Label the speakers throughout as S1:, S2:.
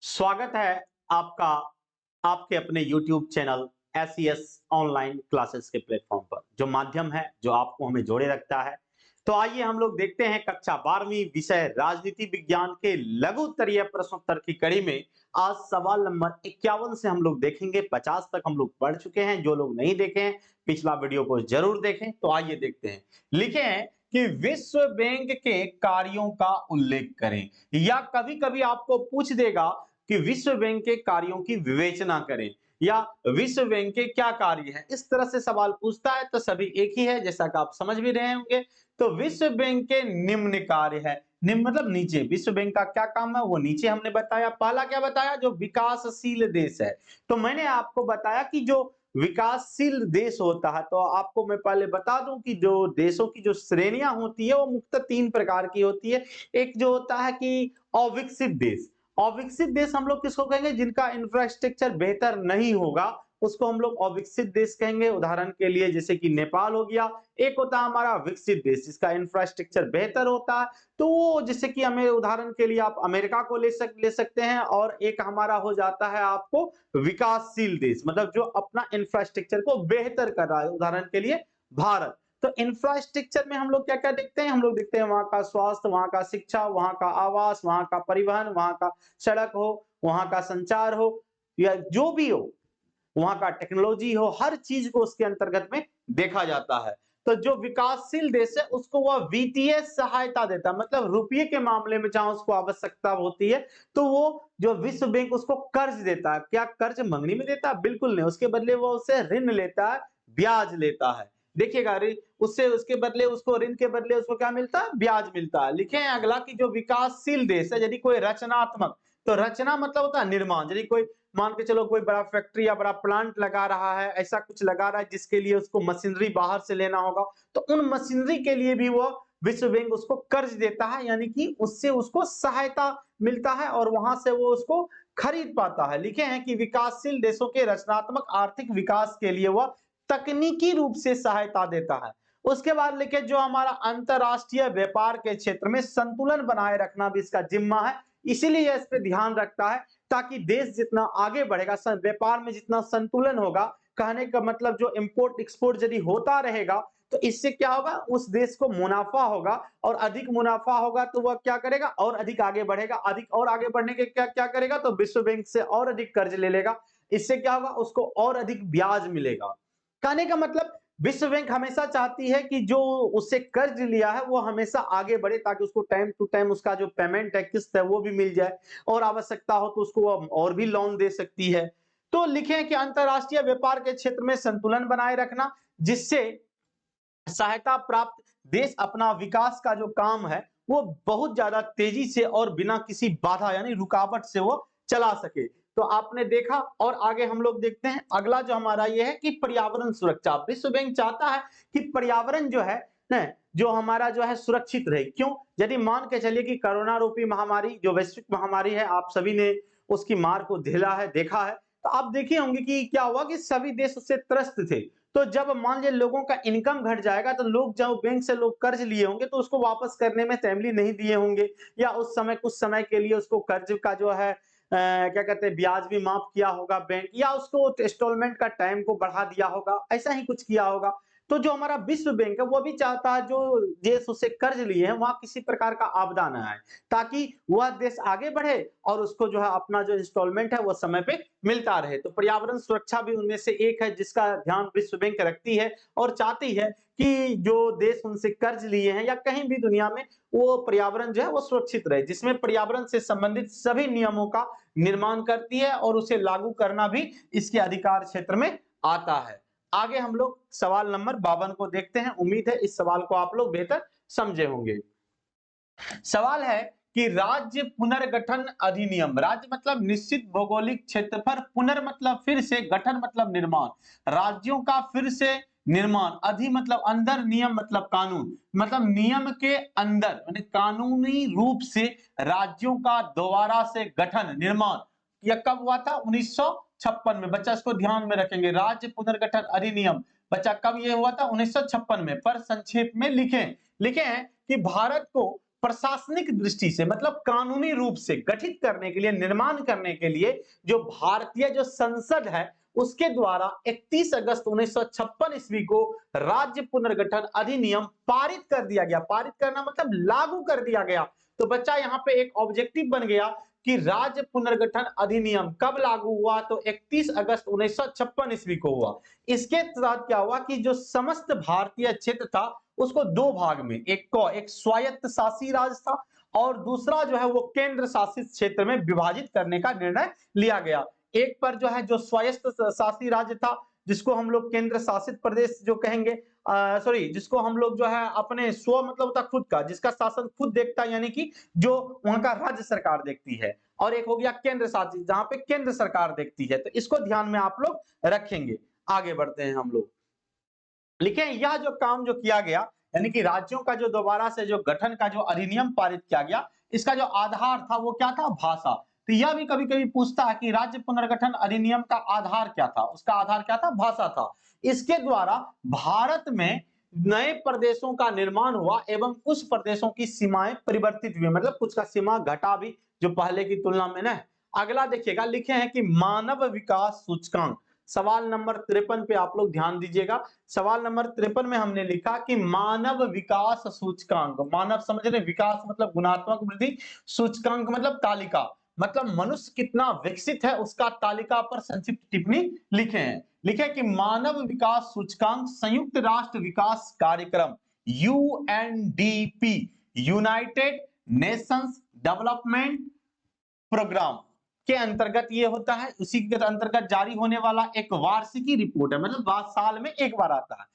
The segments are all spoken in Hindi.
S1: स्वागत है आपका आपके अपने YouTube channel SES online classes के प्लेटफॉर्म पर जो माध्यम है जो आपको हमें जोड़े रखता है। तो आइए हम लोग देखते हैं कक्षा 12वीं विषय राजनीति विज्ञान के लघु उत्तरीय प्रश्नोत्तर की कड़ी में आज सवाल नंबर 51 से हम लोग देखेंगे। 50 तक हम लोग पढ़ चुके हैं। जो लोग नहीं देखे हैं पिछला वीडियो को जरूर देखें। तो आइए देखते हैं। लिखे हैं कि विश्व बैंक के कार्यों का उल्लेख करें, या कभी कभी आपको पूछ देगा कि विश्व बैंक के कार्यों की विवेचना करें या विश्व बैंक के क्या कार्य हैं। इस तरह से सवाल पूछता है तो सभी एक ही है, जैसा कि आप समझ भी रहे होंगे। तो विश्व बैंक के निम्न कार्य है। निम्न मतलब नीचे। विश्व बैंक का क्या काम है वो नीचे हमने बताया। पहला क्या बताया? जो विकासशील देश है। तो मैंने आपको बताया कि जो विकासशील देश होता है, तो आपको मैं पहले बता दूं कि जो देशों की जो श्रेणियां होती है वो मुख्यतः 3 प्रकार की होती है। एक जो होता है कि अविकसित देश। अविकसित देश हम लोग किसको कहेंगे? जिनका इंफ्रास्ट्रक्चर बेहतर नहीं होगा उसको हम लोग अविकसित देश कहेंगे। उदाहरण के लिए जैसे कि नेपाल हो गया। एक होता है हमारा विकसित देश जिसका इंफ्रास्ट्रक्चर बेहतर होता है, तो वो जैसे कि हमें उदाहरण के लिए आप अमेरिका को ले सकते हैं। और एक हमारा हो जाता है आपको विकासशील देश, मतलब जो अपना इंफ्रास्ट्रक्चर को बेहतर कर रहा है। उदाहरण के लिए भारत। तो इंफ्रास्ट्रक्चर में हम लोग क्या क्या देखते हैं? हम लोग देखते हैं वहां का स्वास्थ्य, वहां का शिक्षा, वहां का आवास, वहां का परिवहन, वहां का सड़क हो, वहां का संचार हो, या जो भी हो, वहां का टेक्नोलॉजी हो, हर चीज को उसके अंतर्गत में देखा जाता है। तो जो विकासशील देश है उसको वह वित्तीय सहायता देता है, मतलब रुपये के मामले में जहां उसको आवश्यकता होती है तो वो जो विश्व बैंक उसको कर्ज देता है। क्या कर्ज मंगनी में देता है? बिल्कुल नहीं। उसके बदले वो उससे ऋण लेता है, ब्याज लेता है। देखिएगा, उससे उसके बदले उसको ऋण के बदले उसको क्या मिलता है? ब्याज मिलता है। लिखे हैं अगला कि जो विकासशील देश है, यदि कोई रचनात्मक, तो रचना मतलब होता है निर्माण। यदि कोई मान के चलो कोई बड़ा फैक्ट्री या बड़ा प्लांट लगा रहा है, ऐसा कुछ लगा रहा है जिसके लिए उसको मशीनरी बाहर से लेना होगा, तो उन मशीनरी के लिए भी वो विश्व बैंक उसको कर्ज देता है, यानी कि उससे उसको सहायता मिलता है और वहां से वो उसको खरीद पाता है। लिखे हैं कि विकासशील देशों के रचनात्मक आर्थिक विकास के लिए वह तकनीकी रूप से सहायता देता है। उसके बाद लिखे जो हमारा अंतरराष्ट्रीय व्यापार के क्षेत्र में संतुलन बनाए रखना भी इसका जिम्मा है। इसीलिए इस पे ध्यान रखता है ताकि देश जितना आगे बढ़ेगा, व्यापार में जितना संतुलन होगा, कहने का मतलब जो इंपोर्ट एक्सपोर्ट यदि होता रहेगा तो इससे क्या होगा? उस देश को मुनाफा होगा, और अधिक मुनाफा होगा तो वह क्या करेगा? और अधिक आगे बढ़ेगा। अधिक और आगे बढ़ने के क्या क्या करेगा? तो विश्व बैंक से और अधिक कर्ज ले लेगा। इससे क्या होगा? उसको और अधिक ब्याज मिलेगा। कहने का मतलब विश्व बैंक हमेशा चाहती है कि जो उससे कर्ज लिया है वो हमेशा आगे बढ़े, ताकि उसको टाइम टू टाइम उसका जो पेमेंट है, किस्त है, वो भी मिल जाए, और आवश्यकता हो तो उसको वो और भी लोन दे सकती है। तो लिखे हैं कि अंतरराष्ट्रीय व्यापार के क्षेत्र में संतुलन बनाए रखना, जिससे सहायता प्राप्त देश अपना विकास का जो काम है वो बहुत ज्यादा तेजी से और बिना किसी बाधा यानी रुकावट से वो चला सके। तो आपने देखा, और आगे हम लोग देखते हैं। अगला जो हमारा ये है कि पर्यावरण सुरक्षा। विश्व बैंक चाहता है कि पर्यावरण जो है न, जो हमारा जो है सुरक्षित रहे। क्यों? यदि मान के चलिए कि कोरोना रूपी महामारी जो वैश्विक महामारी है, आप सभी ने उसकी मार को झेला है, देखा है, तो आप देखे होंगे कि क्या हुआ कि सभी देश उससे त्रस्त थे। तो जब मान लीजिए लोगों का इनकम घट जाएगा तो लोग जब बैंक से लोग कर्ज लिए होंगे तो उसको वापस करने में टाइमली नहीं दिए होंगे, या उस समय कुछ समय के लिए उसको कर्ज का जो है क्या कहते हैं ब्याज भी माफ किया होगा बैंक, या उसको इंस्टॉलमेंट का टाइम को बढ़ा दिया होगा, ऐसा ही कुछ किया होगा। तो जो हमारा विश्व बैंक है वो भी चाहता है जो देश उससे कर्ज लिए हैं वहां किसी प्रकार का आपदा न आए, ताकि वह देश आगे बढ़े और उसको जो है अपना जो इंस्टॉलमेंट है वो समय पे मिलता रहे। तो पर्यावरण सुरक्षा भी उनमें से एक है जिसका ध्यान विश्व बैंक रखती है, और चाहती है कि जो देश उनसे कर्ज लिए हैं या कहीं भी दुनिया में, वो पर्यावरण जो है वो सुरक्षित रहे, जिसमें पर्यावरण से संबंधित सभी नियमों का निर्माण करती है और उसे लागू करना भी इसके अधिकार क्षेत्र में आता है। आगे हम लोग सवाल नंबर 52 को देखते हैं। उम्मीद है इस सवाल को आप लोग बेहतर समझे होंगे। सवाल है कि राज्य पुनर्गठन अधिनियम। राज्य मतलब निश्चित भौगोलिक क्षेत्र पर, पुनर् मतलब फिर से, गठन मतलब निर्माण, राज्यों का फिर से निर्माण, अधि मतलब अंदर, नियम मतलब कानून, मतलब नियम के अंदर यानी कानूनी रूप से राज्यों का दोबारा से गठन निर्माण। यह कब हुआ था? 1956 में। बच्चा इसको ध्यान में रखेंगे। राज्य पुनर्गठन अधिनियम बच्चा कब ये हुआ था? 1956 में। पर संक्षेप में लिखें। लिखे हैं कि भारत को प्रशासनिक दृष्टि से मतलब कानूनी रूप से गठित करने के लिए, निर्माण करने के लिए जो भारतीय जो संसद है उसके द्वारा 31 अगस्त 1956 ईस्वी को राज्य पुनर्गठन अधिनियम पारित कर दिया गया। पारित करना मतलब लागू कर दिया गया। तो बच्चा यहाँ पे एक ऑब्जेक्टिव बन गया कि राज्य पुनर्गठन अधिनियम कब लागू हुआ, तो 31 अगस्त 1956 ईस्वी को हुआ। इसके साथ क्या हुआ कि जो समस्त भारतीय क्षेत्र था उसको दो भाग में, एक स्वायत्त शासी राज्य था और दूसरा जो है वो केंद्र शासित क्षेत्र में विभाजित करने का निर्णय लिया गया। एक पर जो है जो स्वायत्त शासी राज्य था जिसको हम लोग केंद्र शासित प्रदेश जो कहेंगे, सॉरी जिसको हम लोग जो है अपने स्व मतलब होता खुद का, जिसका शासन खुद देखता है यानी कि जो वहां का राज्य सरकार देखती है, और एक हो गया केंद्र शासित जहां पे केंद्र सरकार देखती है। तो इसको ध्यान में आप लोग रखेंगे। आगे बढ़ते हैं हम लोग। लिखे यह जो काम जो किया गया यानी कि राज्यों का जो दोबारा से जो गठन का जो अधिनियम पारित किया गया, इसका जो आधार था वो क्या था, भाषा। तो यह भी कभी कभी पूछता है कि राज्य पुनर्गठन अधिनियम का आधार क्या था, उसका आधार क्या था, भाषा था। इसके द्वारा भारत में नए प्रदेशों का निर्माण हुआ एवं कुछ प्रदेशों की सीमाएं परिवर्तित हुई, मतलब कुछ का सीमा घटा भी जो पहले की तुलना में ना। अगला देखिएगा, लिखे हैं कि मानव विकास सूचकांक, सवाल नंबर 53 पे आप लोग ध्यान दीजिएगा। सवाल नंबर 53 में हमने लिखा कि मानव विकास सूचकांक, मानव समझ रहे, विकास मतलब गुणात्मक वृद्धि, सूचकांक मतलब तालिका, मतलब मनुष्य कितना विकसित है उसका तालिका पर संक्षिप्त टिप्पणी लिखे हैं। लिखे कि मानव विकास सूचकांक संयुक्त राष्ट्र विकास कार्यक्रम UNDP, United Nations Development Programme के अंतर्गत ये होता है। उसी के अंतर्गत जारी होने वाला एक वार्षिकी रिपोर्ट है, मतलब साल में एक बार आता है।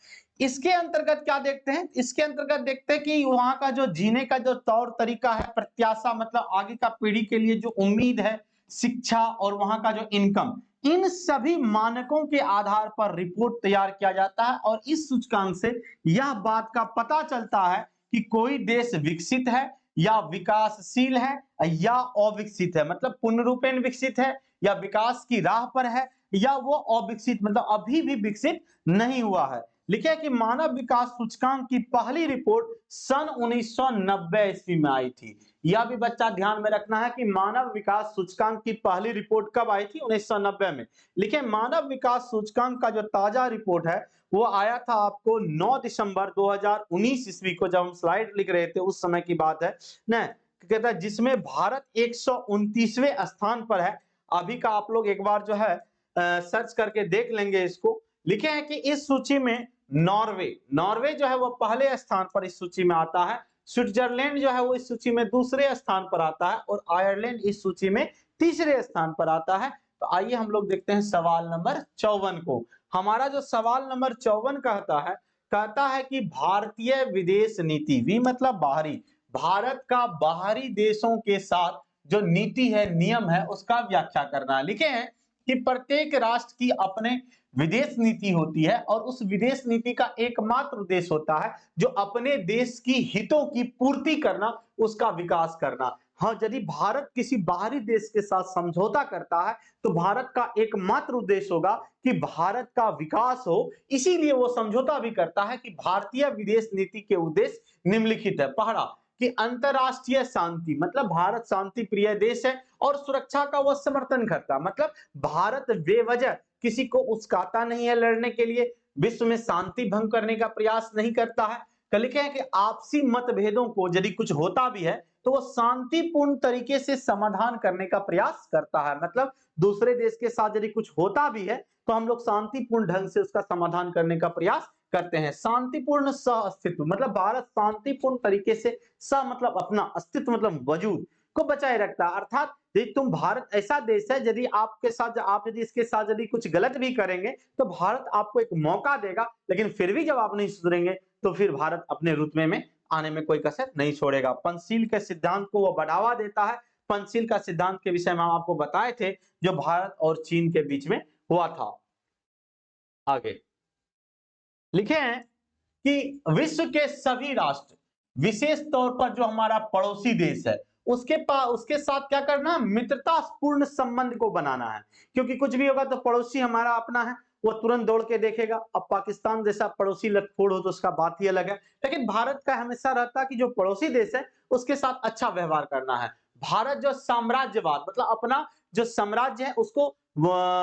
S1: इसके अंतर्गत क्या देखते हैं, इसके अंतर्गत देखते हैं कि वहां का जो जीने का जो तौर तरीका है, प्रत्याशा मतलब आगे का पीढ़ी के लिए जो उम्मीद है, शिक्षा और वहां का जो इनकम, इन सभी मानकों के आधार पर रिपोर्ट तैयार किया जाता है। और इस सूचकांक से यह बात का पता चलता है कि कोई देश विकसित है या विकासशील है या अविकसित है, मतलब पूर्ण रूपेण विकसित है या विकास की राह पर है या वो अविकसित मतलब अभी भी विकसित नहीं हुआ है। लिखे कि मानव विकास सूचकांक की पहली रिपोर्ट सन 1990 ईस्वी में आई थी। यह भी बच्चा ध्यान में रखना है कि मानव विकास सूचकांक की पहली रिपोर्ट कब आई थी, 1990 में। लिखे मानव विकास सूचकांक का जो ताजा रिपोर्ट है वो आया था आपको 9 दिसंबर 2019 ईस्वी को, जब हम स्लाइड लिख रहे थे उस समय की बात है ना। कहता है जिसमें भारत 129वें स्थान पर है। अभी का आप लोग एक बार जो है सर्च करके देख लेंगे इसको। लिखे हैं कि इस सूची में नॉर्वे जो है वो पहले स्थान पर इस सूची में आता है, स्विट्जरलैंड जो है वो इस सूची में दूसरे स्थान पर आता है और आयरलैंड इस सूची में तीसरे स्थान पर आता है। तो आइए हम लोग देखते हैं सवाल नंबर 54 को। हमारा जो सवाल नंबर 54 कहता है कि भारतीय विदेश नीति, वी मतलब बाहरी, भारत का बाहरी देशों के साथ जो नीति है, नियम है, उसका व्याख्या करना। लिखे हैं कि प्रत्येक राष्ट्र की अपने विदेश नीति होती है और उस विदेश नीति का एकमात्र उद्देश्य होता है जो अपने देश की हितों की पूर्ति करना, उसका विकास करना। हाँ, यदि भारत किसी बाहरी देश के साथ समझौता करता है तो भारत का एकमात्र उद्देश्य होगा कि भारत का विकास हो। इसीलिए वो समझौता भी करता है कि भारतीय विदेश नीति के उद्देश्य निम्नलिखित है। पहला कि अंतरराष्ट्रीय शांति, मतलब भारत शांति प्रिय देश है और सुरक्षा का वह समर्थन करता, मतलब भारत बेवजह किसी को उकसाता नहीं है लड़ने के लिए, विश्व में शांति भंग करने का प्रयास नहीं करता है। लिखे हैं कि आपसी मतभेदों को यदि कुछ होता भी है तो वो शांतिपूर्ण तरीके से समाधान करने का प्रयास करता है, मतलब दूसरे देश के साथ यदि कुछ होता भी है तो हम लोग शांतिपूर्ण ढंग से उसका समाधान करने का प्रयास करते हैं। शांतिपूर्ण सह अस्तित्व, मतलब भारत शांतिपूर्ण तरीके से सह मतलब अपना, अस्तित्व मतलब वजूद को बचाए रखता है। अर्थात यदि तुम, भारत ऐसा देश है यदि आपके साथ, आप यदि इसके साथ यदि कुछ गलत भी करेंगे तो भारत आपको एक मौका देगा, लेकिन फिर भी जब आप नहीं सुधरेंगे तो फिर भारत अपने रुतबे में आने में कोई कसर नहीं छोड़ेगा। पंचशील के सिद्धांत को वो बढ़ावा देता है। पंचशील का सिद्धांत के विषय में हम आपको बताए थे जो भारत और चीन के बीच में हुआ था। आगे लिखे हैं कि विश्व के सभी राष्ट्र, विशेष तौर पर जो हमारा पड़ोसी देश है, उसके साथ क्या करना, मित्रतापूर्ण संबंध को बनाना है। क्योंकि कुछ भी होगा तो पड़ोसी हमारा अपना है, वो तुरंत दौड़ के देखेगा। अब पाकिस्तान जैसा पड़ोसी लटफोड़ हो तो उसका बात ही अलग है, लेकिन भारत का हमेशा रहता है कि जो पड़ोसी देश है उसके साथ अच्छा व्यवहार करना है। भारत जो साम्राज्यवाद मतलब अपना जो साम्राज्य है उसको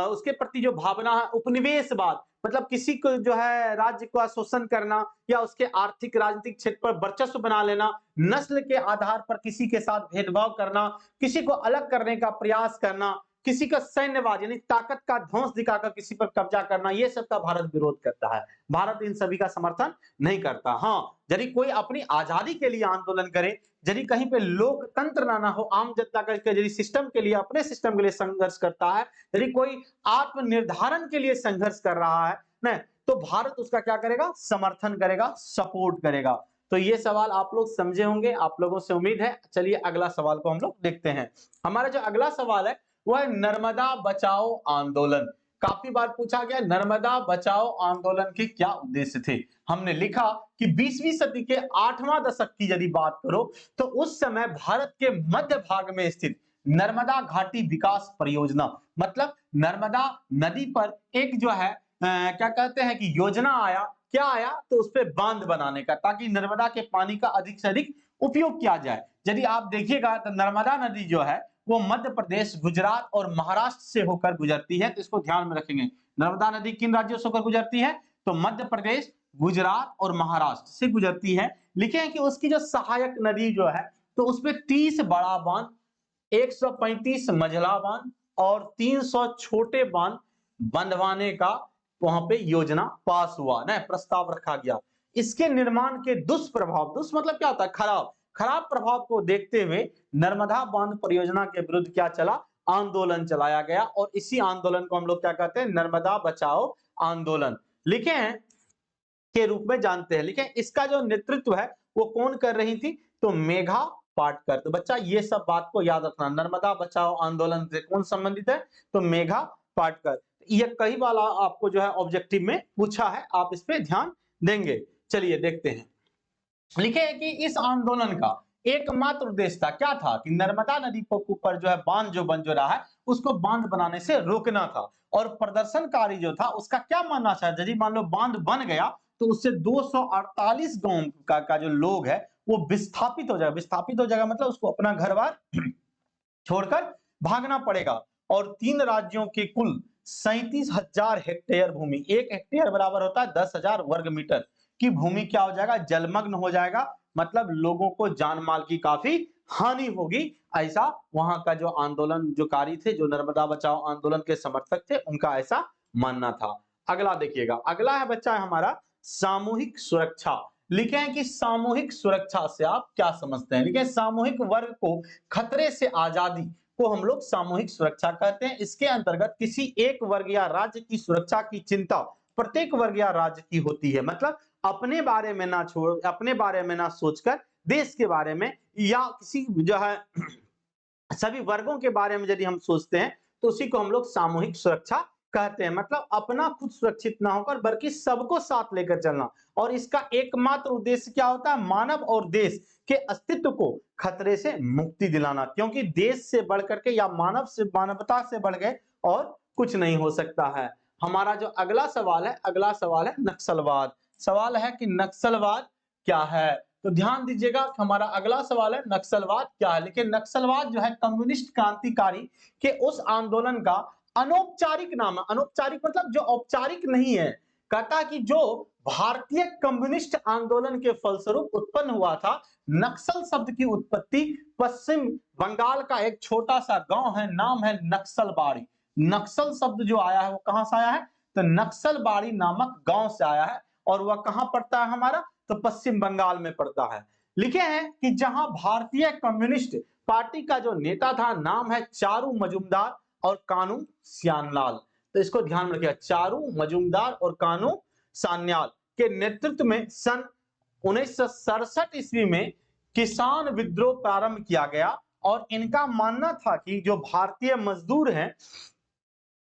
S1: उसके प्रति जो भावना है उपनिवेशवाद मतलब किसी को जो है राज्य का शोषण करना या उसके आर्थिक राजनीतिक क्षेत्र पर वर्चस्व बना लेना, नस्ल के आधार पर किसी के साथ भेदभाव करना, किसी को अलग करने का प्रयास करना, किसी का सैन्यवाद यानी ताकत का ध्वंस दिखाकर किसी पर कब्जा करना, ये सब का भारत विरोध करता है। भारत इन सभी का समर्थन नहीं करता। हाँ, यदि कोई अपनी आजादी के लिए आंदोलन करे, यदि कहीं पे लोकतंत्र ना हो, आम जनता का यदि सिस्टम के लिए अपने सिस्टम के लिए संघर्ष करता है, यदि कोई आत्मनिर्धारण के लिए संघर्ष कर रहा है ना, तो भारत उसका क्या करेगा? समर्थन करेगा, सपोर्ट करेगा। तो ये सवाल आप लोग समझे होंगे, आप लोगों से उम्मीद है। चलिए अगला सवाल को हम लोग देखते हैं। हमारा जो अगला सवाल है वो है नर्मदा बचाओ आंदोलन। काफी बार पूछा गया नर्मदा बचाओ आंदोलन के क्या उद्देश्य थे। हमने लिखा कि 20वीं सदी के 8वां दशक की यदि बात करो तो उस समय भारत के मध्य भाग में स्थित नर्मदा घाटी विकास परियोजना मतलब नर्मदा नदी पर एक जो है क्या कहते हैं कि योजना आया, क्या आया? तो उस पर बांध बनाने का, ताकि नर्मदा के पानी का अधिक से अधिक उपयोग किया जाए। यदि आप देखिएगा तो नर्मदा नदी जो है वो मध्य प्रदेश, गुजरात और महाराष्ट्र से होकर गुजरती है, तो इसको ध्यान में रखेंगे। नर्मदा नदी किन राज्यों से होकर गुजरती है? तो मध्य प्रदेश, गुजरात और महाराष्ट्र से गुजरती है। लिखे हैं कि उसकी जो सहायक नदी जो है तो उसमें 30 बड़ा बांध, 135 मझला बांध और 300 छोटे बांध बंधवाने का वहां पे योजना पास हुआ ना, प्रस्ताव रखा गया। इसके निर्माण के दुष्प्रभाव, दुष् मतलब क्या होता है? खराब, खराब प्रभाव को देखते हुए नर्मदा बांध परियोजना के विरुद्ध क्या चला? आंदोलन चलाया गया और इसी आंदोलन को हम लोग क्या कहते हैं? नर्मदा बचाओ आंदोलन लिखे हैं के रूप में जानते हैं। लिखे इसका जो नेतृत्व है वो कौन कर रही थी? तो मेघा पाटकर। तो बच्चा ये सब बात को याद रखना, नर्मदा बचाओ आंदोलन से कौन संबंधित है? तो मेघा पाटकर। ये कई बार आपको जो है ऑब्जेक्टिव में पूछा है, आप इस पे ध्यान देंगे। चलिए देखते हैं। लिखे है कि इस आंदोलन का एकमात्र उद्देश्य था, क्या था? कि नर्मदा नदी के ऊपर जो है बांध जो बन जो रहा है उसको बांध बनाने से रोकना था। और प्रदर्शनकारी जो था उसका क्या मानना था? यदि मान लो बांध बन गया तो उससे 248 गांव का जो लोग है वो विस्थापित हो जाएगा। विस्थापित हो जाएगा मतलब उसको अपना घर बार छोड़कर भागना पड़ेगा। और 3 राज्यों के कुल 37,000 हेक्टेयर भूमि, 1 हेक्टेयर बराबर होता है 10,000 वर्ग मीटर की भूमि क्या हो जाएगा? जलमग्न हो जाएगा। मतलब लोगों को जान माल की काफी हानि होगी। ऐसा वहां का जो आंदोलन जो कारी थे, जो नर्मदा बचाओ आंदोलन के समर्थक थे, उनका ऐसा मानना था। अगला देखिएगा, अगला है बच्चा है हमारा सामूहिक सुरक्षा। लिखे हैं कि सामूहिक सुरक्षा से आप क्या समझते हैं? लिखे सामूहिक वर्ग को खतरे से आजादी को हम लोग सामूहिक सुरक्षा कहते हैं। इसके अंतर्गत किसी एक वर्ग या राज्य की सुरक्षा की चिंता प्रत्येक वर्ग या राज्य की होती है। मतलब अपने बारे में ना छोड़, अपने बारे में ना सोचकर देश के बारे में या किसी जो है सभी वर्गों के बारे में यदि हम सोचते हैं तो उसी को हम लोग सामूहिक सुरक्षा कहते हैं। मतलब अपना खुद सुरक्षित ना होकर बल्कि सबको साथ लेकर चलना। और इसका एकमात्र उद्देश्य क्या होता है? मानव और देश के अस्तित्व को खतरे से मुक्ति दिलाना। क्योंकि देश से बढ़कर के या मानव से, मानवता से बढ़ गए और कुछ नहीं हो सकता है। हमारा जो अगला सवाल है, अगला सवाल है नक्सलवाद। सवाल है कि नक्सलवाद क्या है? तो ध्यान दीजिएगा कि हमारा अगला सवाल है नक्सलवाद क्या है। लेकिन नक्सलवाद जो है कम्युनिस्ट क्रांतिकारी के उस आंदोलन का अनौपचारिक नाम है। अनौपचारिक मतलब जो औपचारिक नहीं है। कहता कि जो भारतीय कम्युनिस्ट आंदोलन के फलस्वरूप उत्पन्न हुआ था। नक्सल शब्द की उत्पत्ति पश्चिम बंगाल का एक छोटा सा गांव है, नाम है नक्सलबाड़ी। नक्सल शब्द जो आया है वो कहां से आया है? तो नक्सलबाड़ी नामक गांव से आया है। और वह कहां पड़ता है हमारा? तो पश्चिम बंगाल में पड़ता है। लिखे हैं कि जहां भारतीय कम्युनिस्ट पार्टी का जो नेता था नाम है चारू मजुमदार और कानू सान्याल। तो इसको ध्यान में रखिएगा, चारू मजुमदार और कानू सान्याल के नेतृत्व में सन 1967 ईस्वी में किसान विद्रोह प्रारंभ किया गया। और इनका मानना था कि जो भारतीय मजदूर हैं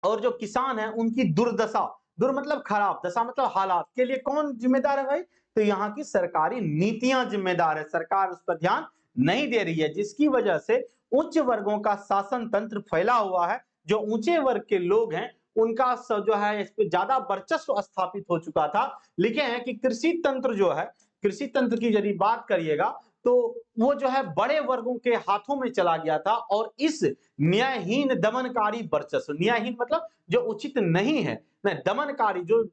S1: और जो किसान हैं उनकी दुर्दशा, दुर मतलब खराब, दशा मतलब हालात के लिए कौन जिम्मेदार है भाई? तो यहाँ की सरकारी नीतियां जिम्मेदार है। सरकार उस पर ध्यान नहीं दे रही है, जिसकी वजह से उच्च वर्गों का शासन तंत्र फैला हुआ है। जो ऊंचे वर्ग के लोग हैं उनका जो है इस पे ज्यादा वर्चस्व स्थापित हो चुका था। लिखे हैं कि कृषि तंत्र जो है, कृषि तंत्र की यदि बात करिएगा तो वो जो है बड़े वर्गों के हाथों में चला गया था और इस न्यायहीन दमनकारी वर्चस्व, न्यायहीन मतलब जो उचित नहीं है, दमनकारी जो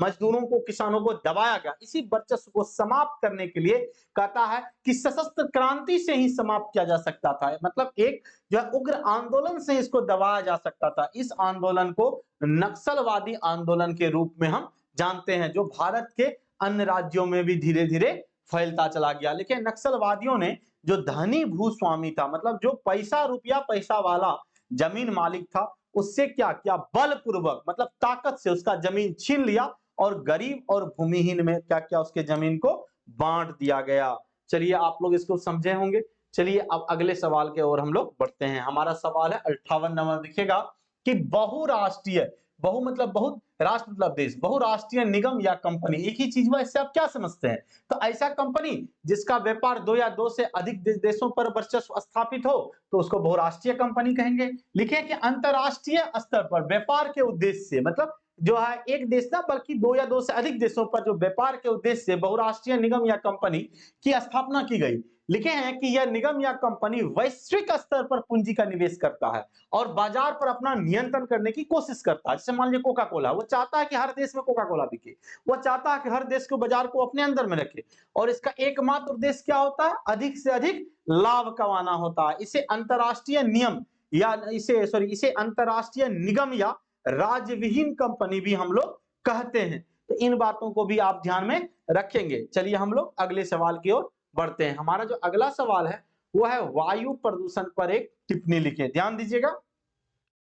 S1: मजदूरों को किसानों को दबाया गया, इसी वर्चस्व को समाप्त करने के लिए कहता है कि सशस्त्र क्रांति से ही समाप्त किया जा सकता था। मतलब एक जो है उग्र आंदोलन से इसको दबाया जा सकता था। इस आंदोलन को नक्सलवादी आंदोलन के रूप में हम जानते हैं, जो भारत के अन्य राज्यों में भी धीरे धीरे फैलता चला गया। लेकिन नक्सलवादियों ने जो धनी भूस्वामी था, मतलब जो पैसा रुपया पैसा वाला जमीन मालिक था, उससे क्या किया, बलपूर्वक मतलब ताकत से उसका जमीन छीन लिया और गरीब और भूमिहीन में क्या किया, उसके जमीन को बांट दिया गया। चलिए आप लोग इसको समझे होंगे। चलिए अब अगले सवाल के ओर हम लोग बढ़ते हैं। हमारा सवाल है 58 नंबर, देखिएगा कि बहुराष्ट्रीय, बहु मतलब बहुत, राष्ट्र मतलब देश, बहुराष्ट्रीय निगम या कंपनी एक ही चीज हुआ, इससे आप क्या समझते हैं? तो ऐसा कंपनी जिसका व्यापार 2 या 2 से अधिक देशों पर वर्चस्व स्थापित हो तो उसको बहुराष्ट्रीय कंपनी कहेंगे। लिखे कि अंतरराष्ट्रीय स्तर पर व्यापार के उद्देश्य से, मतलब जो है एक देश ना बल्कि 2 या 2 से अधिक देशों पर जो व्यापार के उद्देश्य से बहुराष्ट्रीय निगम या कंपनी की स्थापना की गई। लिखे हैं कि यह निगम या कंपनी वैश्विक स्तर पर पूंजी का निवेश करता है और बाजार पर अपना नियंत्रण करने की कोशिश करता है। जैसे मान लीजिए कोका कोला, वो चाहता है कि हर देश में कोका कोला बिके, वो चाहता है कि हर देश के बाजार को अपने अंदर में रखे और इसका एकमात्र उद्देश्य क्या होता है, अधिक से अधिक लाभ कमाना होता है। इसे अंतरराष्ट्रीय नियम या इसे अंतरराष्ट्रीय निगम या राज्य विहीन कंपनी भी हम लोग कहते हैं। तो इन बातों को भी आप ध्यान में रखेंगे। चलिए हम लोग अगले सवाल की ओर बढ़ते हैं। हमारा जो अगला सवाल है वो है वायु प्रदूषण पर एक टिप्पणी लिखें। ध्यान दीजिएगा,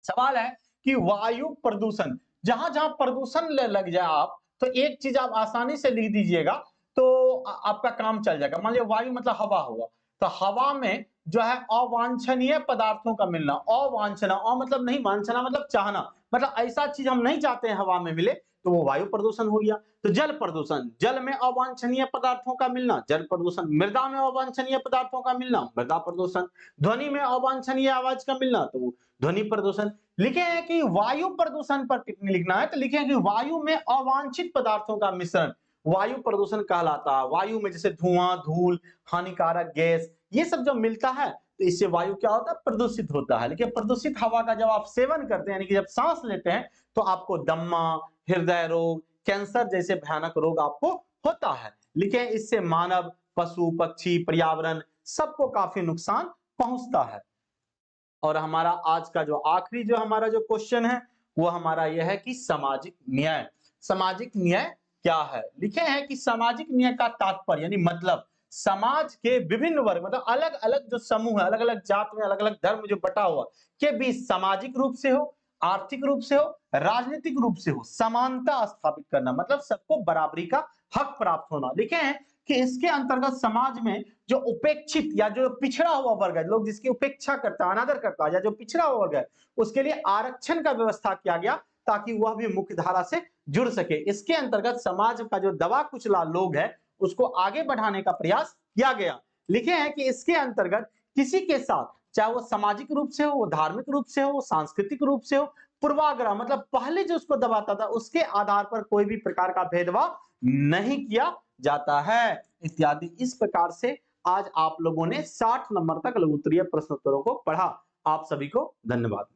S1: सवाल है कि वायु प्रदूषण, जहां जहां प्रदूषण लग जाए आप तो एक चीज आप आसानी से लिख दीजिएगा तो आपका काम चल जाएगा। मान लीजिए वायु मतलब हवा होगा, तो हवा में जो है अवांछनीय पदार्थों का मिलना, अवांछना, मतलब नहीं, वांछना मतलब चाहना, मतलब ऐसा चीज हम नहीं चाहते हैं हवा में मिले तो वो वायु प्रदूषण हो गया। तो जल प्रदूषण, जल में अवांछनीय पदार्थों का मिलना, जल प्रदूषण। मृदा में अवांछनीय पदार्थों का मिलना, मृदा प्रदूषण। ध्वनि में अवांछनीय आवाज का मिलना तो ध्वनि प्रदूषण। लिखे हैं कि वायु प्रदूषण पर टिप्पणी लिखना है तो लिखे हैं कि वायु में अवांछित पदार्थों का मिश्रण वायु प्रदूषण कहलाता है। वायु में जैसे धुआं, धूल, हानिकारक गैस, ये सब जब मिलता है तो इससे वायु क्या होता है, प्रदूषित होता है। लेकिन प्रदूषित हवा का जब आप सेवन करते हैं, यानी कि जब सांस लेते हैं तो आपको दम्मा, हृदय रोग, कैंसर जैसे भयानक रोग आपको होता है। लिखे इससे मानव, पशु, पक्षी, पर्यावरण सबको काफी नुकसान पहुंचता है। और हमारा आज का जो आखिरी जो हमारा जो क्वेश्चन है वो हमारा यह है कि सामाजिक न्याय, सामाजिक न्याय क्या है? लिखे हैं कि सामाजिक न्याय का तात्पर्य यानी मतलब समाज के विभिन्न वर्ग, मतलब अलग अलग जो समूह है, अलग अलग जात में अलग अलग धर्म जो बटा हुआ के बीच सामाजिक रूप से हो, आर्थिक रूप से हो, राजनीतिक रूप से हो, समानता स्थापित करना, मतलब सबको बराबरी का हक प्राप्त होना। लिखे हैं कि इसके अंतर्गत समाज में जो उपेक्षित या जो पिछड़ा हुआ वर्ग है, लोग जिसकी उपेक्षा करता है, अनादर करता है, या जो पिछड़ा हुआ वर्ग है उसके लिए आरक्षण का व्यवस्था किया गया ताकि वह भी मुख्य धारा से जुड़ सके। इसके अंतर्गत समाज का जो दबा कुचला लोग है उसको आगे बढ़ाने का प्रयास किया गया। लिखे हैं कि इसके अंतर्गत किसी के साथ, चाहे वो सामाजिक रूप से हो, वो धार्मिक रूप से हो, सांस्कृतिक रूप से हो, पूर्वाग्रह मतलब पहले जो उसको दबाता था उसके आधार पर कोई भी प्रकार का भेदभाव नहीं किया जाता है इत्यादि। इस प्रकार से आज आप लोगों ने 60 नंबर तक लघु उत्तरीय प्रश्नोत्तरों को पढ़ा। आप सभी को धन्यवाद।